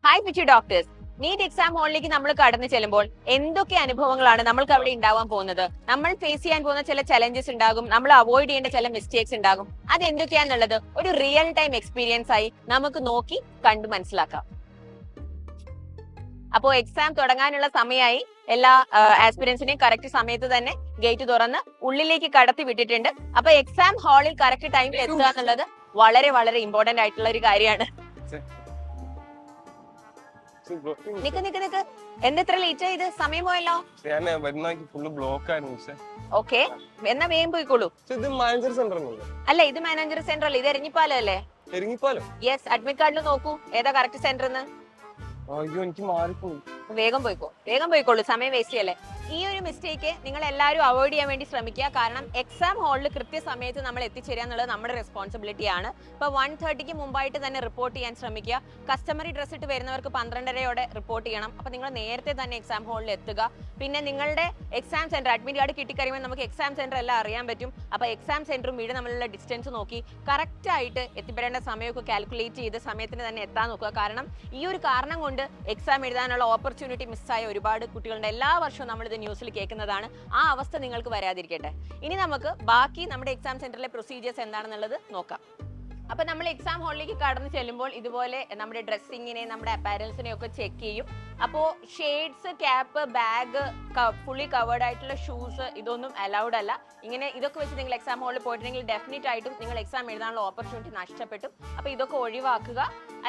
Hi പിച്ചു doctors. NEET exam ഹോളിലേക്ക് നമ്മൾ കടന്നു ചെല്ലുമ്പോൾ എന്തൊക്കെ അനുഭവങ്ങളാണ് നമ്മൾക്ക് അവിടെ ഉണ്ടാവാൻ പോകുന്നത്? നമ്മൾ ഫേസ് ചെയ്യാൻ പോകുന്ന ചില ചലഞ്ചസ് ഉണ്ടാകും, നമ്മൾ അവോയ്ഡ് ചെയ്യേണ്ട ചില മിസ്റ്റേക്സ് ഉണ്ടാകും. അത് എന്തൊക്കെയാന്നുള്ളത് ഒരു റിയൽ ടൈം എക്സ്പീരിയൻസ് ആയി നമുക്ക് നോക്കി കണ്ടു മനസ്സിലാക്കാം. അപ്പോൾ എക്സാം തുടങ്ങാനുള്ള സമയമായി. എല്ലാ ആസ്പിരൻസിനെയും കറക്റ്റ് സമയത്ത് തന്നെ ഗേറ്റ് തുറന്ന് ഉള്ളിലേക്ക് കടത്തി വിട്ടിട്ടുണ്ട്. അപ്പൊ എക്സാം ഹാളിൽ കറക്റ്റ് ടൈമിൽ എത്തുക എന്നുള്ളത് വളരെ വളരെ ഇമ്പോർട്ടന്റ് ആയിട്ടുള്ള ഒരു കാര്യമാണ്. നിക്ക് എന്താ ഇത്ര ലേറ്റ് ആയത്? സമയം പോയല്ലോ. ഓക്കെ, എന്നാ വേഗം പോയിക്കോളൂ. അല്ല, ഇത് മാനേജർ സെന്റർ അല്ലേ? ഇത് എരഞ്ഞിപ്പാലം അല്ലേ? യെസ്, അഡ്മിറ്റ് കാർഡിൽ നോക്കൂ ഏതാ കറക്റ്റ് സെന്റർ എന്ന്. വേഗം പോയിക്കോളൂ, സമയം വേസ്റ്റ് ചെയ്യല്ലേ. ഈ ഒരു മിസ്റ്റേക്ക് നിങ്ങൾ എല്ലാവരും അവോയ്ഡ് ചെയ്യാൻ വേണ്ടി ശ്രമിക്കുക. കാരണം എക്സാം ഹാളിൽ കൃത്യസമയത്ത് നമ്മൾ എത്തിച്ചേരുക എന്നുള്ളത് നമ്മുടെ റെസ്പോൺസിബിലിറ്റി ആണ്. ഇപ്പൊ 1:30 മുമ്പായിട്ട് തന്നെ റിപ്പോർട്ട് ചെയ്യാൻ ശ്രമിക്കുക. കസ്റ്റമറി ഡ്രസ് ഇട്ട് വരുന്നവർക്ക് 12:30 റിപ്പോർട്ട് ചെയ്യണം. അപ്പൊ നിങ്ങൾ നേരത്തെ തന്നെ എക്സാം ഹാളിൽ എത്തുക. പിന്നെ നിങ്ങളുടെ എക്സാം സെന്റർ അഡ്മിറ്റ് കാർഡ് കിട്ടിക്കഴിയുമ്പോൾ നമുക്ക് എക്സാം സെന്റർ എല്ലാം അറിയാൻ പറ്റും. അപ്പൊ എക്സാം സെന്ററും വീട് തമ്മിലുള്ള ഡിസ്റ്റൻസ് നോക്കി കറക്റ്റ് ആയിട്ട് എത്തിപ്പെടേണ്ട സമയമൊക്കെ കാൽക്കുലേറ്റ് ചെയ്ത് സമയത്തിന് തന്നെ എത്താൻ നോക്കുക. കാരണം ഈ ഒരു കാരണം കൊണ്ട് എക്സാം എഴുതാനുള്ള ഓപ്പർച്യൂണിറ്റി മിസ്സായ ഒരുപാട് കുട്ടികളുണ്ട്. എല്ലാ വർഷവും നമ്മൾ ഇത് ന്യൂസിൽ കേൾക്കുന്നതാണ്. ആ അവസ്ഥ നിങ്ങൾക്ക് വരാതിരിക്കട്ടെ. ഇനി നമുക്ക് ബാക്കി നമ്മുടെ എക്സാം സെന്ററിലെ പ്രൊസീജിയേഴ്സ് എന്താണെന്നുള്ളത് നോക്കാം. അപ്പൊ നമ്മൾ എക്സാം ഹാളിലേക്ക് കടന്നു ചെല്ലുമ്പോൾ ഇതുപോലെ നമ്മുടെ ഡ്രസ്സിങ്ങിനെ, നമ്മുടെ അപ്പാരൽസിനെ ഒക്കെ ചെക്ക് ചെയ്യും. അപ്പോൾ shades, cap, bag, fully covered ആയിട്ടുള്ള ഷൂസ് ഇതൊന്നും അലൗഡ് അല്ല. ഇതൊക്കെ വെച്ച് നിങ്ങൾ എക്സാം ഹാളിൽ പോയിട്ടുണ്ടെങ്കിൽ ഡെഫിനറ്റ് ആയിട്ടും നിങ്ങൾ എക്സാം എഴുതാനുള്ള ഓപ്പർച്യൂണിറ്റി നഷ്ടപ്പെട്ടു. അപ്പൊ ഇതൊക്കെ ഒഴിവാക്കുക.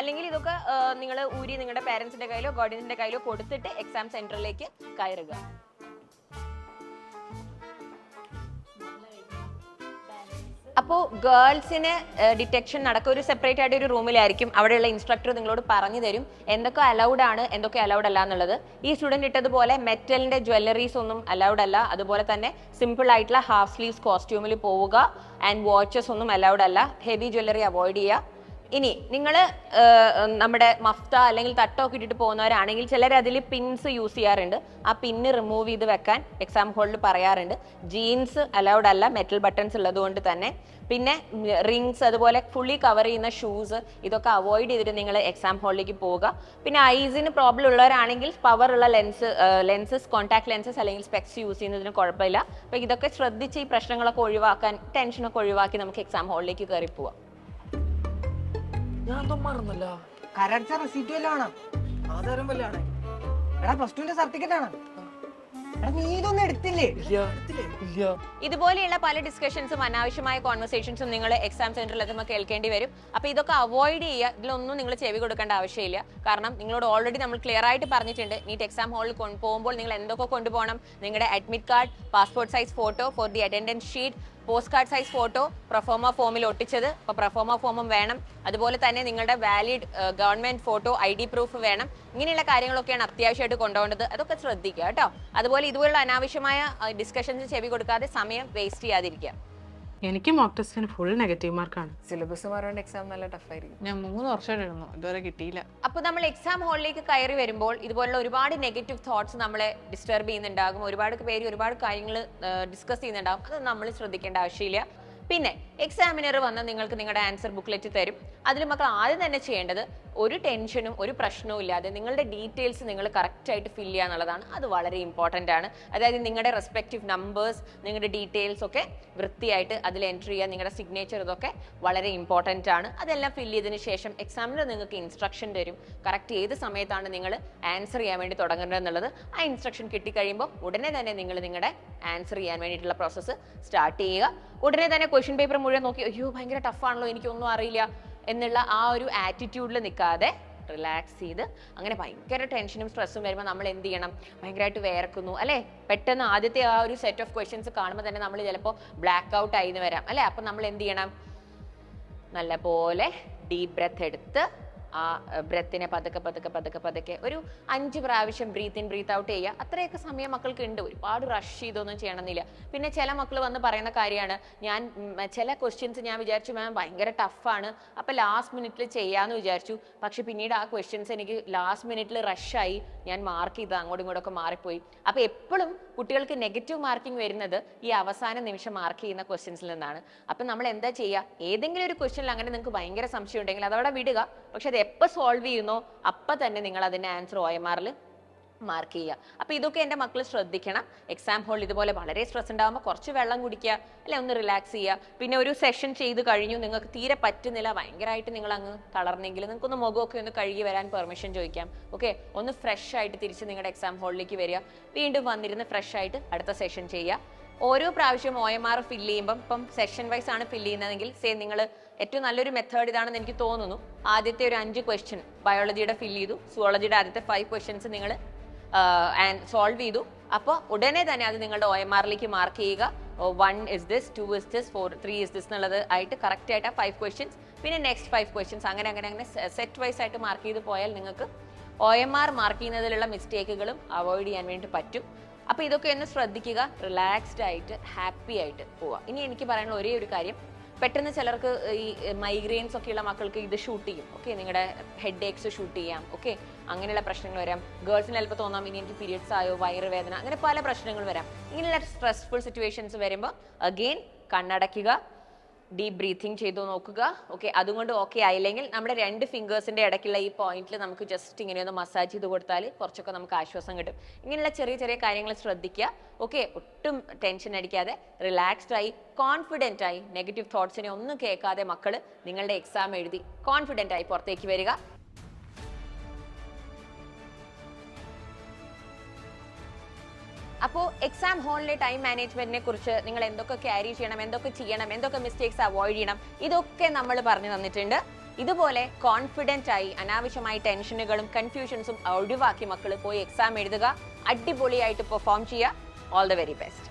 അല്ലെങ്കിൽ ഇതൊക്കെ നിങ്ങൾ ഊരി നിങ്ങളുടെ പേരൻസിന്റെ കയ്യിലോ ഗാർഡിയൻസിന്റെ കയ്യിലോ കൊടുത്തിട്ട് എക്സാം സെന്ററിലേക്ക് കയറുക. അപ്പോൾ ഗേൾസിന് ഡിറ്റക്ഷൻ നടക്കുക ഒരു സെപ്പറേറ്റ് ആയിട്ട് ഒരു റൂമിലായിരിക്കും. അവിടെയുള്ള ഇൻസ്ട്രക്ടർ നിങ്ങളോട് പറഞ്ഞു തരും എന്തൊക്കെ അലൗഡ് ആണ്, എന്തൊക്കെ അലൗഡ് അല്ല എന്നുള്ളത്. ഈ സ്റ്റുഡന്റ് ഇട്ടതുപോലെ മെറ്റലിന്റെ ജ്വല്ലറീസ് ഒന്നും അലൗഡ് അല്ല. അതുപോലെ തന്നെ സിമ്പിൾ ആയിട്ടുള്ള ഹാഫ് സ്ലീവ്സ് കോസ്റ്റ്യൂമിൽ പോവുക. ആൻഡ് വാച്ചസ് ഒന്നും അലൗഡ് അല്ല. ഹെവി ജ്വല്ലറി അവോയ്ഡ് ചെയ്യുക. ഇനി നിങ്ങൾ നമ്മുടെ മഫ്ത അല്ലെങ്കിൽ തട്ടൊക്കെ ഇട്ടിട്ട് പോകുന്നവരാണെങ്കിൽ ചിലർ അതിൽ പിൻസ് യൂസ് ചെയ്യാറുണ്ട്. ആ പിന്ന് റിമൂവ് ചെയ്ത് വെക്കാൻ എക്സാം ഹോളിൽ പറയാറുണ്ട്. ജീൻസ് അലൗഡ് അല്ല, മെറ്റൽ ബട്ടൺസ് ഉള്ളത് കൊണ്ട് തന്നെ. പിന്നെ റിങ്സ്, അതുപോലെ ഫുള്ളി കവർ ചെയ്യുന്ന ഷൂസ്, ഇതൊക്കെ അവോയ്ഡ് ചെയ്തിട്ട് നിങ്ങൾ എക്സാം ഹാളിലേക്ക് പോവുക. പിന്നെ ഐസിന് പ്രോബ്ലം ഉള്ളവരാണെങ്കിൽ പവർ ഉള്ള ലെൻസസ്, കോൺടാക്ട് ലെൻസസ് അല്ലെങ്കിൽ സ്പെക്സ് യൂസ് ചെയ്യുന്നതിന് കുഴപ്പമില്ല. അപ്പൊ ഇതൊക്കെ ശ്രദ്ധിച്ച് ഈ പ്രശ്നങ്ങളൊക്കെ ഒഴിവാക്കാൻ, ടെൻഷനൊക്കെ ഒഴിവാക്കി നമുക്ക് എക്സാം ഹാളിലേക്ക് കയറി പോവാം. ഞാൻ മറന്നല്ല, കരടിച്ച റെസീറ്റ് വല്ല വേണം. ആധാരം വല്ലാണ്. എടാ +2 സർട്ടിഫിക്കറ്റ് ആണ്. നീ ഇതൊന്നും എടുത്തില്ലേ? ഇതുപോലെയുള്ള പല ഡിസ്കഷൻസും അനാവശ്യമായ കോൺവെർസേഷൻസും നിങ്ങൾ എക്സാം സെന്ററിൽ എത്തുമ്പോൾ കേൾക്കേണ്ടി വരും. അപ്പൊ ഇതൊക്കെ അവോയ്ഡ് ചെയ്യുക. ഇതിലൊന്നും നിങ്ങൾ ചെവി കൊടുക്കേണ്ട ആവശ്യമില്ല. കാരണം നിങ്ങളോട് ഓൾറെഡി നമ്മൾ ക്ലിയർ ആയിട്ട് പറഞ്ഞിട്ടുണ്ട്, നീറ്റ് എക്സാം ഹാളിൽ പോകുമ്പോൾ നിങ്ങൾ എന്തൊക്കെ കൊണ്ടുപോകണം. നിങ്ങളുടെ admit card, passport size photo for the attendance sheet, post card size photo proforma ഫോമിൽ ഒട്ടിച്ചത്, അപ്പോൾ പ്രൊഫോമ ഫോമും വേണം. അതുപോലെ തന്നെ നിങ്ങളുടെ valid government photo, ID proof വേണം. ഇങ്ങനെയുള്ള കാര്യങ്ങളൊക്കെയാണ് അത്യാവശ്യമായിട്ട് കൊണ്ടുപോകേണ്ടത്. അതൊക്കെ ശ്രദ്ധിക്കുക കേട്ടോ. അതുപോലെ ഇതുപോലുള്ള അനാവശ്യമായ ഡിസ്കഷൻസ് ചെവി കൊടുക്കാതെ സമയം വേസ്റ്റ് ചെയ്യാതിരിക്കുക. എനിക്ക് മോക്ക് ടെസ്റ്റിന് ഫുൾ നെഗറ്റീവ് മാർക്കാണ്. സിലബസ് മാറാണ്ട് എക്സാം നല്ല ടഫായിരിക്കും. ഞാൻ 3 വർഷമായിട്ട് എഴുതുന്നു, ഇതുവരെ കിട്ടിയില്ല. അപ്പോൾ നമ്മൾ എക്സാം ഹാളിലേക്ക് കയറി വരുമ്പോൾ ഇതുപോലുള്ള ഒരുപാട് നെഗറ്റീവ് തോട്ട്സ് നമ്മളെ ഡിസ്റ്റർബ് ചെയ്യുന്നുണ്ടാകും. ഒരുപാട് പേര് ഒരുപാട് കാര്യങ്ങൾ ഡിസ്കസ് ചെയ്യുന്നുണ്ടാകും. അത് നമ്മൾ ശ്രദ്ധിക്കേണ്ട ആവശ്യമില്ല. പിന്നെ എക്സാമിനർ വന്ന് നിങ്ങൾക്ക് നിങ്ങളുടെ ആൻസർ ബുക്ക്ലെറ്റ് തരും. അതിൽ മക്കൾ ആദ്യം തന്നെ ചെയ്യേണ്ടത് ഒരു ടെൻഷനും ഒരു പ്രശ്നവും ഇല്ലാതെ നിങ്ങളുടെ ഡീറ്റെയിൽസ് നിങ്ങൾ കറക്റ്റായിട്ട് ഫില്ല് ചെയ്യുക എന്നുള്ളതാണ്. അത് വളരെ ഇമ്പോർട്ടൻ്റ് ആണ്. അതായത് നിങ്ങളുടെ റെസ്പെക്റ്റീവ് നമ്പേഴ്സ്, നിങ്ങളുടെ ഡീറ്റെയിൽസ് ഒക്കെ വൃത്തിയായിട്ട് അതിൽ എൻട്രി ചെയ്യുക. നിങ്ങളുടെ സിഗ്നേച്ചർ, ഇതൊക്കെ വളരെ ഇമ്പോർട്ടൻ്റ് ആണ്. അതെല്ലാം ഫില്ല് ചെയ്തതിന് ശേഷം എക്സാമിനർ നിങ്ങൾക്ക് ഇൻസ്ട്രക്ഷൻ തരും. കറക്റ്റ് ഏത് സമയത്താണ് നിങ്ങൾ ആൻസർ ചെയ്യാൻ വേണ്ടി തുടങ്ങേണ്ടത് എന്നുള്ളത്. ആ ഇൻസ്ട്രക്ഷൻ കിട്ടിക്കഴിയുമ്പോൾ ഉടനെ തന്നെ നിങ്ങൾ നിങ്ങളുടെ ആൻസർ ചെയ്യാൻ വേണ്ടിയിട്ടുള്ള പ്രോസസ്സ് സ്റ്റാർട്ട് ചെയ്യുക. ഉടനെ തന്നെ ക്വസ്റ്റ്യൻ പേപ്പർ മുഴുവൻ നോക്കി അയ്യോ ഭയങ്കര ടഫാണല്ലോ, എനിക്കൊന്നും അറിയില്ല എന്നുള്ള ആ ഒരു ആറ്റിറ്റ്യൂഡിൽ നിൽക്കാതെ റിലാക്സ് ചെയ്ത്, അങ്ങനെ ഭയങ്കര ടെൻഷനും സ്ട്രെസ്സും വരുമ്പോൾ നമ്മൾ എന്ത് ചെയ്യണം? ഭയങ്കരമായിട്ട് വേർക്കുന്നു അല്ലേ? പെട്ടെന്ന് ആദ്യത്തെ ആ ഒരു സെറ്റ് ഓഫ് ക്വസ്റ്റ്യൻസ് കാണുമ്പോൾ തന്നെ നമ്മൾ ചിലപ്പോൾ ബ്ലാക്ക് ഔട്ട് ആയിന്ന് വരാം അല്ലേ? അപ്പം നമ്മൾ എന്ത് ചെയ്യണം? നല്ല പോലെ ഡീപ് ബ്രെത്ത് എടുത്ത് ആ ബ്രെത്തിനെ പതുക്കെ ഒരു 5 പ്രാവശ്യം ബ്രീത്ത് ഇൻ ബ്രീത്ത് ഔട്ട് ചെയ്യുക. അത്രയൊക്കെ സമയം മക്കൾക്ക് ഉണ്ട്. ഒരുപാട് റഷ് ചെയ്തൊന്നും ചെയ്യണമെന്നില്ല. പിന്നെ ചില മക്കൾ വന്ന് പറയുന്ന കാര്യമാണ്, ഞാൻ ചില ക്വസ്റ്റ്യൻസ് ഞാൻ വിചാരിച്ചു മാം ഭയങ്കര ടഫാണ്, അപ്പോൾ ലാസ്റ്റ് മിനിറ്റിൽ ചെയ്യാമെന്ന് വിചാരിച്ചു. പക്ഷെ പിന്നീട് ആ ക്വസ്റ്റ്യൻസ് എനിക്ക് ലാസ്റ്റ് മിനിറ്റിൽ റഷായി, ഞാൻ മാർക്ക് ചെയ്ത് അങ്ങോട്ടും ഇങ്ങോട്ടൊക്കെ മാറിപ്പോയി. അപ്പോൾ എപ്പോഴും കുട്ടികൾക്ക് നെഗറ്റീവ് മാർക്കിംഗ് വരുന്നത് ഈ അവസാന നിമിഷം മാർക്ക് ചെയ്യുന്ന ക്വസ്റ്റ്യൻസിൽ നിന്നാണ്. അപ്പം നമ്മൾ എന്താ ചെയ്യുക? ഏതെങ്കിലും ഒരു ക്വസ്റ്റ്യനിൽ അങ്ങനെ നിങ്ങൾക്ക് ഭയങ്കര സംശയം ഉണ്ടെങ്കിൽ അതവിടെ വിടുക. പക്ഷെ അത് എപ്പോൾ സോൾവ് ചെയ്യുന്നോ അപ്പം തന്നെ നിങ്ങൾ അതിൻ്റെ ആൻസർ OMR മാർക്ക് ചെയ്യുക. അപ്പോൾ ഇതൊക്കെ എൻ്റെ മക്കൾ ശ്രദ്ധിക്കണം. എക്സാം ഹോളിൽ ഇതുപോലെ വളരെ സ്ട്രെസ് ഉണ്ടാകുമ്പോൾ കുറച്ച് വെള്ളം കുടിക്കുക, അല്ലെ ഒന്ന് റിലാക്സ് ചെയ്യുക. പിന്നെ ഒരു സെഷൻ ചെയ്ത് കഴിഞ്ഞു, നിങ്ങൾക്ക് തീരെ പറ്റുന്നില്ല, ഭയങ്കരമായിട്ട് നിങ്ങൾ അങ്ങ് തളർന്നെങ്കിൽ നിങ്ങൾക്കൊന്ന് മുഖമൊക്കെ ഒന്ന് കഴുകി വരാൻ പെർമിഷൻ ചോദിക്കാം. ഓക്കെ, ഒന്ന് ഫ്രഷ് ആയിട്ട് തിരിച്ച് നിങ്ങളുടെ എക്സാം ഹോളിലേക്ക് വരിക, വീണ്ടും വന്നിരുന്ന് ഫ്രഷ് ആയിട്ട് അടുത്ത സെഷൻ ചെയ്യുക. ഓരോ പ്രാവശ്യം OMR ഫില്ല് ചെയ്യുമ്പം ഇപ്പം സെഷൻ വൈസ് ആണ് ഫില്ല് ചെയ്യുന്നതെങ്കിൽ നിങ്ങൾ ഏറ്റവും നല്ലൊരു മെത്തേഡ് ഇതാണെന്ന് എനിക്ക് തോന്നുന്നു. ആദ്യത്തെ ഒരു 5 ക്വസ്റ്റ്യൻ ബയോളജിയുടെ ഫില്ല് ചെയ്തു, സുവോളജിയുടെ ആദ്യത്തെ 5 ക്വസ്റ്റ്യൻസ് നിങ്ങൾ സോൾവ് ചെയ്തു. അപ്പോൾ ഉടനെ തന്നെ അത് നിങ്ങളുടെ OMRലേക്ക് മാർക്ക് ചെയ്യുക. 1 is this, 2 is this, 3 is this എന്നുള്ളത് ആയിട്ട് കറക്റ്റ് ആയിട്ട് 5 ക്വസ്റ്റ്യൻസ്, പിന്നെ നെക്സ്റ്റ് 5 ക്വസ്റ്റ്യൻസ്, അങ്ങനെ സെറ്റ് വൈസ് ആയിട്ട് മാർക്ക് ചെയ്ത് പോയാൽ നിങ്ങൾക്ക് OMR മാർക്ക് ചെയ്യുന്നതിലുള്ള മിസ്റ്റേക്കുകളും അവോയ്ഡ് ചെയ്യാൻ വേണ്ടി പറ്റും. അപ്പോൾ ഇതൊക്കെ ഒന്ന് ശ്രദ്ധിക്കുക, റിലാക്സ്ഡ് ആയിട്ട് ഹാപ്പി ആയിട്ട് പോവുക. ഇനി എനിക്ക് പറയാനുള്ള ഒരേ ഒരു കാര്യം, പെട്ടെന്ന് ചിലർക്ക് ഈ മൈഗ്രെയിൻസ് ഒക്കെയുള്ള മക്കൾക്ക് ഇത് ഷൂട്ട് ചെയ്യും. ഓക്കെ, നിങ്ങളുടെ ഹെഡ് ഏക്സ് ഷൂട്ട് ചെയ്യാം. ഓക്കെ, അങ്ങനെയുള്ള പ്രശ്നങ്ങൾ വരാം. ഗേൾസിന് ചിലപ്പോൾ തോന്നാം ഇനി എനിക്ക് പീരിയഡ്സ് ആയോ, വയറുവേദന, അങ്ങനെ പല പ്രശ്നങ്ങൾ വരാം. ഇങ്ങനെയുള്ള സ്ട്രെസ്ഫുൾ സിറ്റുവേഷൻസ് വരുമ്പോൾ അഗെയിൻ കണ്ണടയ്ക്കുക, ഡീപ് ബ്രീത്തിങ് ചെയ്തു നോക്കുക. ഓക്കെ, അതുകൊണ്ട് ഓക്കെ ആയില്ലെങ്കിൽ നമ്മുടെ 2 ഫിംഗേഴ്സിൻ്റെ ഇടയ്ക്കുള്ള ഈ പോയിന്റിൽ നമുക്ക് ജസ്റ്റ് ഇങ്ങനെ ഒന്ന് മസാജ് ചെയ്ത് കൊടുത്താൽ കുറച്ചൊക്കെ നമുക്ക് ആശ്വാസം കിട്ടും. ഇങ്ങനെയുള്ള ചെറിയ ചെറിയ കാര്യങ്ങൾ ശ്രദ്ധിക്കുക. ഓക്കെ, ഒട്ടും ടെൻഷൻ അടിക്കാതെ റിലാക്സ്ഡ് ആയി കോൺഫിഡൻ്റ് ആയി നെഗറ്റീവ് തോട്ട്സിനെ ഒന്നും കേൾക്കാതെ മക്കൾ നിങ്ങളുടെ എക്സാം എഴുതി കോൺഫിഡൻ്റ് ആയി പുറത്തേക്ക് വരിക. അപ്പോൾ എക്സാം ഹോളിലെ ടൈം മാനേജ്മെന്റിനെ കുറിച്ച് നിങ്ങൾ എന്തൊക്കെ ക്യാരി ചെയ്യണം, എന്തൊക്കെ ചെയ്യണം, എന്തൊക്കെ മിസ്റ്റേക്സ് അവോയ്ഡ് ചെയ്യണം, ഇതൊക്കെ നമ്മൾ പറഞ്ഞു തന്നിട്ടുണ്ട്. ഇതുപോലെ കോൺഫിഡൻ്റ് ആയി അനാവശ്യമായി ടെൻഷനുകളും കൺഫ്യൂഷൻസും ഒഴിവാക്കി മക്കൾ പോയി എക്സാം എഴുതുക, അടിപൊളിയായിട്ട് പെർഫോം ചെയ്യുക. All the very best.